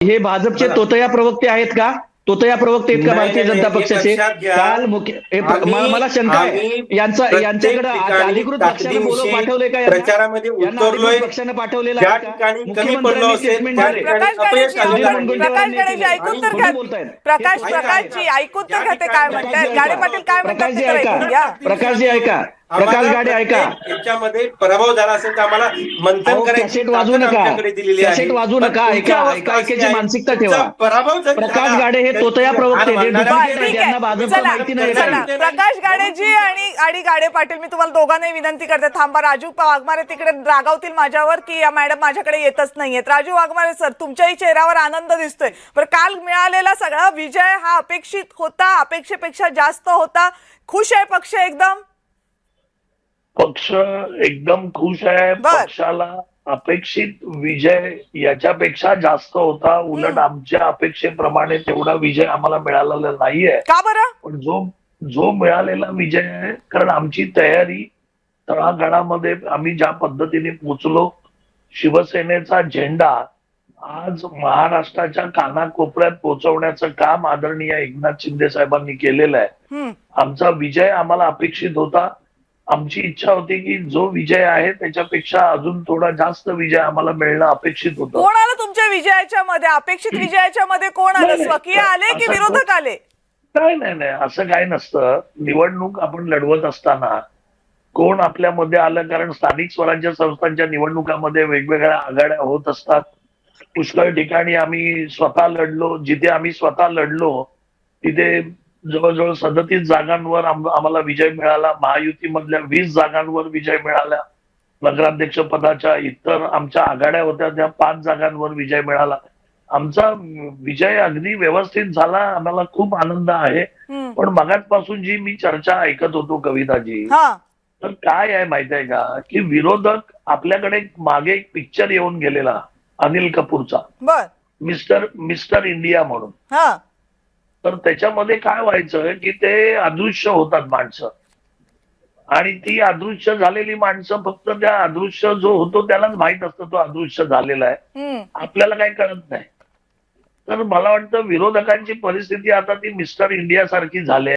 हे भाजपचे तोतया प्रवक्ते आहेत का? तोतया प्रवक्ते आहेत का भारतीय जनता पक्षाचे? काल मला शंका आहे यांच्याकडे अधिकृत पक्षाने बोलवून पाठवले का? प्रचारामध्ये उतरलोय पक्षाने पाठवलेलं ज्या आहे का? ठिकाणी कमी पडलो असेल त्या ठिकाणी अपयश प्रकाशजी ऐकून तर घेते काय म्हणतात गाडे पाटील काय म्हणतात? प्रकाशजी ऐका, प्रकाश गाडे ऐका, याच्यामध्ये पराभव झाला असेल तर आम्हाला मंथन करायची वाजू नका, दिलेली आहे. वाजू नका, ऐकायची मानसिकता ठेवा. पराभव प्रकाश गाडे हे तोतया प्रवक्ते ज्यांना भाजपचं माहिती नाही. प्रकाश गाडेजी आणि गाडे पाटील मी तुम्हाला दोघांनाही विनंती करते थांबा. राजू वाघमारे तिकडे रागावतील माझ्यावर की या मॅडम माझ्याकडे येतच नाहीयेत. राजू वाघमारे सर, तुमच्याही चेहऱ्यावर आनंद दिसतोय. पण काल मिळालेला सगळा विजय हा अपेक्षित होता, अपेक्षेपेक्षा जास्त होता. खुश आहे पक्ष एकदम? पक्ष एकदम खुश आहे. पक्षाला अपेक्षित विजय याच्यापेक्षा जास्त होता. उलट आमच्या अपेक्षेप्रमाणे तेवढा विजय आम्हाला मिळालेला नाहीये. का बरं? पण जो मिळालेला विजय आहे, कारण आमची तयारी तळागाळामध्ये आम्ही ज्या पद्धतीने पोचलो, शिवसेनेचा झेंडा आज महाराष्ट्राच्या कानाकोपऱ्यात पोहोचवण्याचं काम आदरणीय एकनाथ शिंदे साहेबांनी केलेलं आहे. आमचा विजय आम्हाला अपेक्षित होता. आमची इच्छा होती की जो विजय आहे त्याच्यापेक्षा अजून थोडा जास्त विजय आम्हाला मिळणं अपेक्षित होतं. कोण आलं तुमच्या विजयाच्या मध्ये? अपेक्षित विजयाच्या मध्ये कोण आलं? स्वकीय आले की विरोधक आले? नाही, असं काय नसतं. निवडणूक आपण लढवत असताना कोण आपल्यामध्ये आलं, कारण स्थानिक स्वराज्य संस्थांच्या निवडणुकामध्ये वेगवेगळ्या आघाड्या होत असतात. पुष्कळ ठिकाणी आम्ही स्वतः लढलो. जिथे आम्ही स्वतः लढलो तिथे जवळजवळ 37 जागांवर आम्हाला विजय मिळाला. महायुतीमधल्या 20 जागांवर विजय मिळाला. नगराध्यक्ष पदाच्या इतर आमच्या आघाड्या होत्या त्या 5 जागांवर विजय मिळाला. आमचा विजय अगदी व्यवस्थित झाला. आम्हाला खूप आनंद आहे. पण मगाचपासून जी मी चर्चा ऐकत होतो कविताजी, तर काय आहे माहित आहे का, की विरोधक आपल्याकडे मागे एक पिक्चर येऊन गेलेला अनिल कपूरचा, मिस्टर इंडिया म्हणून. तर त्याच्यामध्ये काय व्हायचं की ते अदृश्य होतात माणसं, आणि ती अदृश्य झालेली माणसं फक्त त्या अदृश्य जो होतो त्यालाच माहित असतं तो अदृश्य झालेला आहे, आपल्याला काही कळत नाही. तर मला वाटतं विरोधकांची परिस्थिती आता ती मिस्टर इंडिया सारखी झाली.